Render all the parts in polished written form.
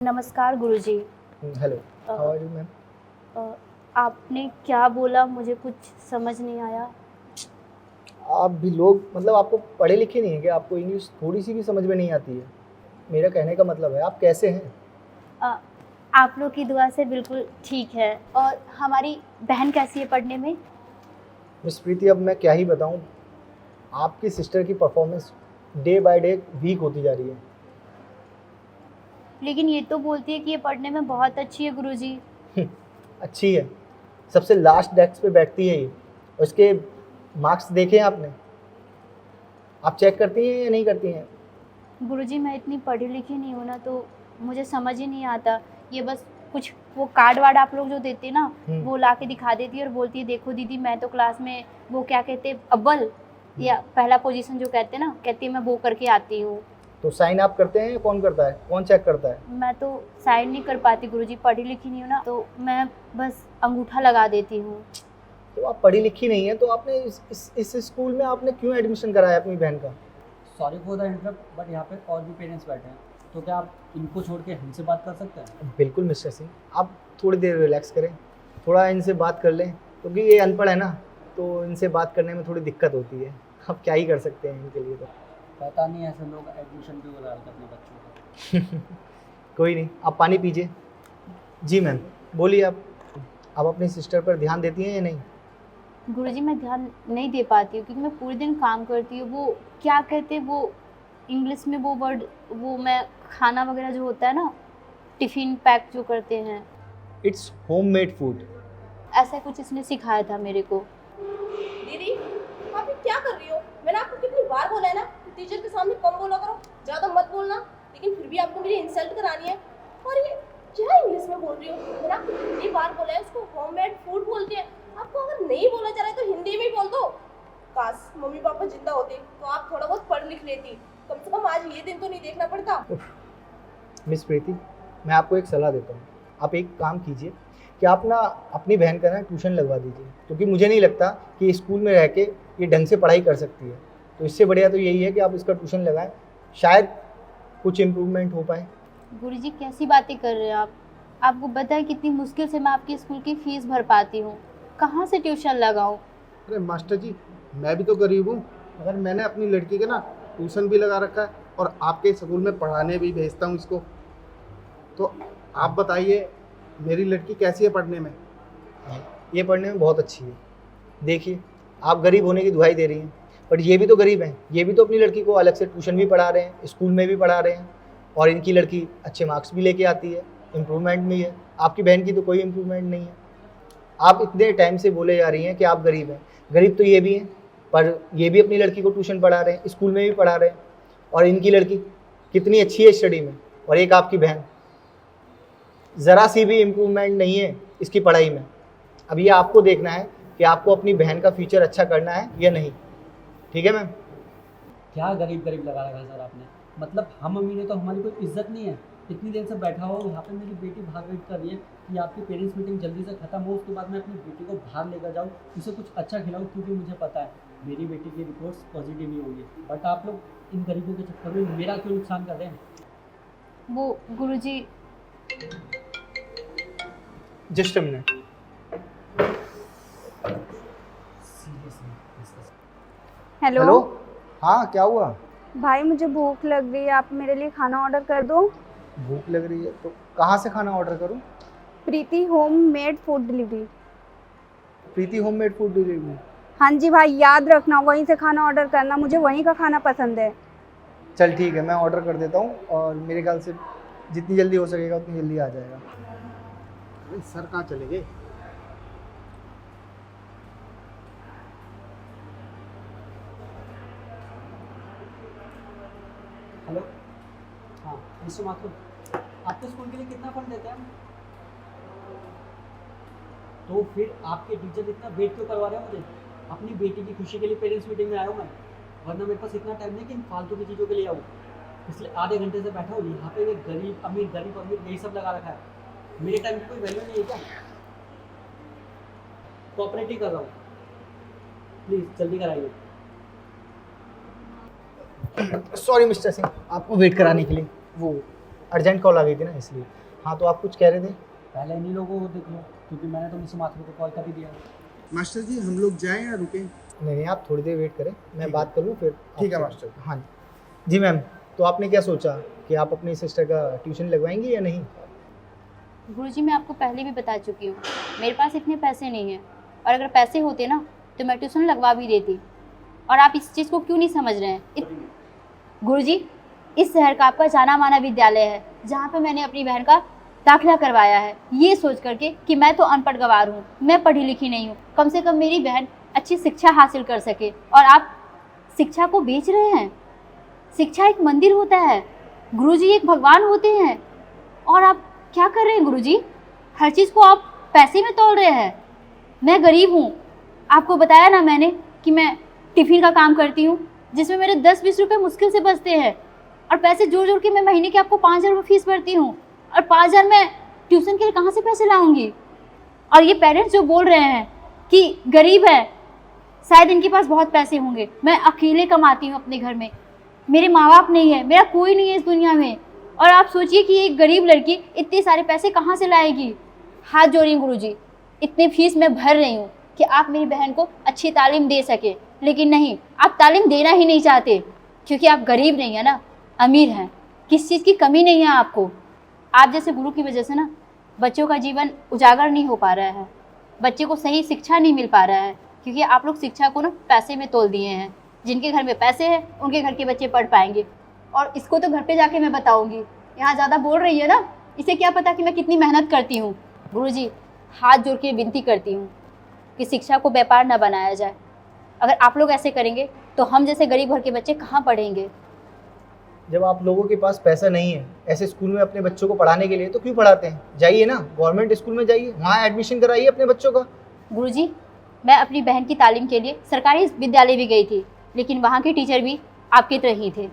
नमस्कार गुरुजी। Hello, uh, how are you ma'am? अ, आपने क्या बोला मुझे कुछ समझ नहीं आया। आप भी लोग मतलब आपको पढ़े लिखे नहीं हैं क्या? आपको इंग्लिश थोड़ी-सी भी समझ में नहीं आती है? मेरा कहने का मतलब है आप कैसे हैं? अ, आप लोग की दुआ से बिल्कुल ठीक है। और हमारी बहन कैसी है पढ़ने में? मिस प्रीति अब मैं क्या ही बताऊँ, आपकी सिस्टर की performance day by day weak होती जा रही है। लेकिन ये तो बोलती है कि ये पढ़ने में बहुत अच्छी है गुरुजी। अच्छी है, सबसे लास्ट डेस्क पे बैठती है ये। उसके मार्क्स देखे हैं आपने? आप चेक करती हैं या नहीं करती हैं? गुरुजी मैं इतनी पढ़ी लिखी नहीं हूँ ना, तो मुझे समझ ही नहीं आता। ये बस कुछ वो कार्ड वार्ड आप लोग जो देते हैं ना, हुँ। वो ला के दिखा देती है और बोलती है देखो दीदी मैं तो क्लास में वो क्या कहते हैं अव्वल या पहला पोजीशन जो कहते हैं ना, कहती है मैं वो करके आती हूँ। तो साइन आप करते हैं या कौन करता है? कौन चेक करता है? मैं तो साइन नहीं कर पाती गुरुजी, पढ़ी लिखी नहीं हूँ ना, तो मैं बस अंगूठा लगा देती हूँ। तो आप पढ़ी लिखी नहीं हैं, तो आपने इस स्कूल में आपने क्यों एडमिशन कराया अपनी बहन का? Sorry for the interrupt, but यहाँ पे और भी पेरेंट्स बैठे हैं, तो क्या आप इनको छोड़ के हमसे बात कर सकते हैं? बिल्कुल मिस्टर सिंह, आप थोड़ी देर रिलैक्स करें, थोड़ा इनसे बात कर लें, क्योंकि ये अनपढ़ है ना, तो इनसे बात करने में थोड़ी दिक्कत होती है। आप क्या ही कर सकते हैं इनके लिए तो। पता नहीं ऐसे लोग एडमिशन क्यों करा रहे अपने बच्चों को। कोई नहीं, आप पानी पीजिए। जी मैम, बोलिए आप अपनी सिस्टर पर ध्यान देती हैं या नहीं? गुरुजी मैं ध्यान नहीं दे पाती हूँ क्योंकि मैं पूरे दिन काम करती हूँ। वो क्या कहते हैं वो इंग्लिश में वो वर्ड, वो मैं खाना वगैरह जो होता है ना, टिफ़िन पैक जो करते हैं, इट्स होममेड फूड। ऐसा कुछ इसने सिखाया था मेरे को। दीदी आप ये क्या कर रही हो? मैंने आपको कितनी बार बोला है ना कि टीचर के सामने कम बोला करो, ज्यादा मत बोलना, लेकिन फिर भी आपको मेरी इंसल्ट करानी है। और ये क्या इंग्लिश में बोल रही हो? मैंने आपको कितनी बार बोला है उसको होममेड फूड बोलते हैं। आपको अगर नहीं बोला जा रहा है तो हिंदी में ही बोल दो। काश मम्मी पापा जिंदा होते तो आप थोड़ा बहुत पढ़ लिख लेती, कम से कम आज ये दिन तो नहीं देखना पड़ता। मिस प्रीति, मैं आपको एक सलाह देता हूँ। आप एक काम कीजिए कि आप ना अपनी बहन का ना ट्यूशन लगवा दीजिए, क्योंकि मुझे नहीं लगता कि स्कूल में रह के ये ढंग से पढ़ाई कर सकती है। तो इससे बढ़िया तो यही है कि आप इसका ट्यूशन लगाएं, शायद कुछ इम्प्रूवमेंट हो पाए। गुरुजी कैसी बातें कर रहे हैं आप? आपको पता है कितनी मुश्किल से मैं आपकी स्कूल की फ़ीस भर पाती हूँ। कहाँ से ट्यूशन लगाऊँ? अरे मास्टर जी, मैं भी तो गरीब हूँ, मगर मैंने अपनी लड़की के ना ट्यूशन भी लगा रखा है और आपके स्कूल में पढ़ाने भी भेजता हूँ इसको। तो आप बताइए मेरी लड़की कैसी है पढ़ने में? ये पढ़ने में बहुत अच्छी है। देखिए, आप गरीब होने की दुहाई दे रही हैं, बट ये भी तो गरीब हैं। ये भी तो अपनी लड़की को अलग से ट्यूशन भी पढ़ा रहे हैं, स्कूल में भी पढ़ा रहे हैं, और इनकी लड़की अच्छे मार्क्स भी लेके आती है, इम्प्रूवमेंट भी है। आपकी बहन की तो कोई इम्प्रूवमेंट नहीं है। आप इतने टाइम से बोले जा रही हैं कि आप गरीब हैं। गरीब तो ये भी हैं, पर ये भी अपनी लड़की को ट्यूशन पढ़ा रहे हैं, स्कूल में भी पढ़ा रहे हैं, और इनकी लड़की कितनी अच्छी है स्टडी में, और एक आपकी बहन, ज़रा सी भी इम्प्रूवमेंट नहीं है इसकी पढ़ाई में। अब ये आपको देखना है कि आपको अपनी बहन का फ्यूचर अच्छा करना है या नहीं। ठीक है मैम? क्या गरीब गरीब लगा रखा है सर आपने? मतलब हम मम्मी ने तो हमारी कोई इज्जत नहीं है। इतनी देर से बैठा हो यहाँ पे, मेरी बेटी बाहर वेट कर रही है कि आपकी पेरेंट्स मीटिंग जल्दी से ख़त्म हो, उसके बाद मैं अपनी बेटी को बाहर लेकर जाऊँ, उसे कुछ अच्छा खिलाऊँ, क्योंकि मुझे पता है मेरी बेटी की रिपोर्ट्स पॉजिटिव ही होंगी। बट आप लोग इन गरीबों के चक्कर में मेरा क्यों नुकसान कर रहे हैं? वो गुरुजी just a minute. Hello. Hello, हाँ क्या हुआ? भाई मुझे भूख लग रही है, आप मेरे लिए खाना ऑर्डर कर दो। भूख लग रही है तो कहाँ से खाना ऑर्डर करूँ? प्रीति होम मेड फूड डिलीवरी। प्रीति होममेड फूड डिलीवरी। हाँ जी भाई, याद रखना वहीं से खाना ऑर्डर करना, मुझे वहीं का खाना पसंद है। चल ठीक है, मैं ऑर्डर कर देता हूँ, और मेरे ख्याल से जितनी जल्दी हो सकेगा उतनी जल्दी आ जाएगा। अरे सर कहाँ चले गए? हेलो, हाँ मिस्टर माथुर, आपके स्कूल के लिए कितना फंड देते हैं हम? तो फिर आपके टीचर इतना वेट क्यों करवा रहे हैं मुझे? अपनी बेटी की खुशी के लिए पेरेंट्स मीटिंग में आया हूँ मैं, वरना मेरे पास इतना टाइम नहीं कि इन फालतू की चीज़ों के लिए आऊँ। इसलिए आधे घंटे से बैठा हूँ यहाँ पे, ये गरीब अमीर यही सब लगा रखा है। मेरे टाइम की कोई वैल्यू नहीं है क्या? कोऑपरेट ही कर रहा हूँ, प्लीज़ जल्दी कराइए। सॉरी मिस्टर सिंह, आपको वेट कराने के लिए। वो अर्जेंट कॉल आ गई थी ना इसलिए। हाँ तो आप कुछ कह रहे थे? पहले इन्हीं लोगों को देख लो, क्योंकि मैंने तो मिस माथुर को कॉल कर ही दिया। मास्टर जी हम लोग जाएं या रुकें? नहीं आप थोड़ी देर वेट करें, मैं ठीक बात कर लूँ फिर। ठीक है आपसे। मास्टर। हाँ जी मैम, तो आपने क्या सोचा कि आप अपनी सिस्टर का ट्यूशन लगवाएंगी या नहीं? गुरुजी मैं आपको पहले भी बता चुकी हूँ, मेरे पास इतने पैसे नहीं हैं, और अगर पैसे होते ना तो मैं ट्यूशन लगवा भी देती। और आप इस चीज़ को क्यों नहीं समझ रहे हैं? गुरुजी इस शहर का आपका जाना माना विद्यालय है, जहाँ पे मैंने अपनी बहन का दाखिला करवाया है, ये सोच करके कि मैं तो अनपढ़ गवार हूँ, मैं पढ़ी लिखी नहीं हूँ, कम से कम मेरी बहन अच्छी शिक्षा हासिल कर सके। और आप शिक्षा को बेच रहे हैं। शिक्षा एक मंदिर होता है, गुरुजी एक भगवान होते हैं, और आप क्या कर रहे हैं गुरुजी? हर चीज़ को आप पैसे में तोल रहे हैं। मैं गरीब हूँ, आपको बताया ना मैंने कि मैं टिफ़िन का काम करती हूँ, जिसमें मेरे 10-20 रुपये मुश्किल से बचते हैं, और पैसे जोड़ जोड़ के मैं महीने के आपको 5,000 रुपये फीस भरती हूँ, और 5,000 मैं ट्यूशन के लिए कहाँ से पैसे लाऊंगी? और ये पेरेंट्स जो बोल रहे हैं कि गरीब है, शायद इनके पास बहुत पैसे होंगे। मैं अकेले कमाती हूँ अपने घर में, मेरे माँ बाप नहीं है, मेरा कोई नहीं है इस दुनिया में, और आप सोचिए कि एक गरीब लड़की इतने सारे पैसे कहाँ से लाएगी? हाथ जोड़िए गुरुजी, इतनी फीस मैं भर रही हूँ कि आप मेरी बहन को अच्छी तालीम दे सके, लेकिन नहीं, आप तालीम देना ही नहीं चाहते, क्योंकि आप गरीब नहीं है ना, अमीर हैं, किस चीज़ की कमी नहीं है आपको। आप जैसे गुरु की वजह से ना बच्चों का जीवन उजागर नहीं हो पा रहा है, बच्चे को सही शिक्षा नहीं मिल पा रहा है, क्योंकि आप लोग शिक्षा को ना पैसे में तोल दिए हैं। जिनके घर में पैसे हैं उनके घर के बच्चे पढ़ पाएंगे, और इसको तो घर पे जाके मैं बताऊंगी। यहाँ ज़्यादा बोल रही है ना, इसे क्या पता कि मैं कितनी मेहनत करती हूँ। गुरुजी हाथ जोड़ के विनती करती हूँ कि शिक्षा को व्यापार न बनाया जाए। अगर आप लोग ऐसे करेंगे तो हम जैसे गरीब घर के बच्चे कहाँ पढ़ेंगे? जब आप लोगों के पास पैसा नहीं है ऐसे स्कूल में अपने बच्चों को पढ़ाने के लिए, तो क्यों पढ़ाते हैं? जाइए ना गवर्नमेंट स्कूल में, जाइए वहाँ एडमिशन कराइए अपने बच्चों का। गुरुजी मैं अपनी बहन की तालीम के लिए सरकारी विद्यालय भी गई थी, लेकिन वहाँ के टीचर भी आपकी तरह ही थे,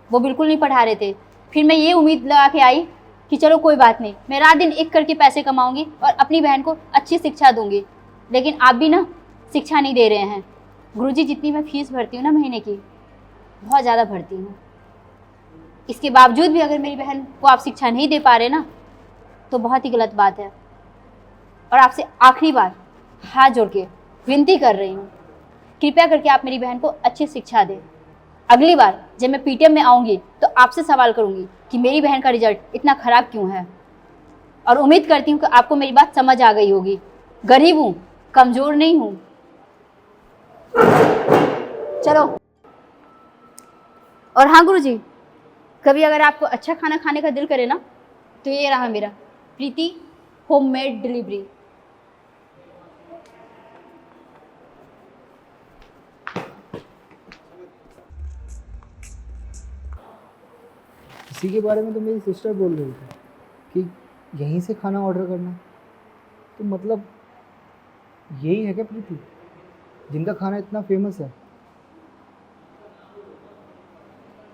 वो बिल्कुल नहीं पढ़ा रहे थे। फिर मैं ये उम्मीद लगा के आई कि चलो कोई बात नहीं, मैं रात दिन एक करके पैसे कमाऊंगी और अपनी बहन को अच्छी शिक्षा दूंगी, लेकिन आप भी ना शिक्षा नहीं दे रहे हैं। गुरुजी जितनी मैं फीस भरती हूँ ना महीने की, बहुत ज़्यादा भरती हूँ, इसके बावजूद भी अगर मेरी बहन को आप शिक्षा नहीं दे पा रहे ना, तो बहुत ही गलत बात है। और आपसे आखिरी बार हाथ जोड़ के विनती कर रही हूँ, कृपया करके आप मेरी बहन को अच्छी शिक्षा दें। अगली बार जब मैं पीटीएम में आऊँगी तो आपसे सवाल करूँगी कि मेरी बहन का रिजल्ट इतना ख़राब क्यों है, और उम्मीद करती हूँ कि आपको मेरी बात समझ आ गई होगी। गरीब हूँ, कमज़ोर नहीं हूँ। चलो। और हाँ गुरुजी, कभी अगर आपको अच्छा खाना खाने का दिल करे ना, तो ये रहा मेरा प्रीति होममेड डिलीवरी। इसी के बारे में तो मेरी सिस्टर बोल रही थी कि यहीं से खाना ऑर्डर करना। तो मतलब यही है क्या प्रीति, जिनका खाना इतना फेमस है?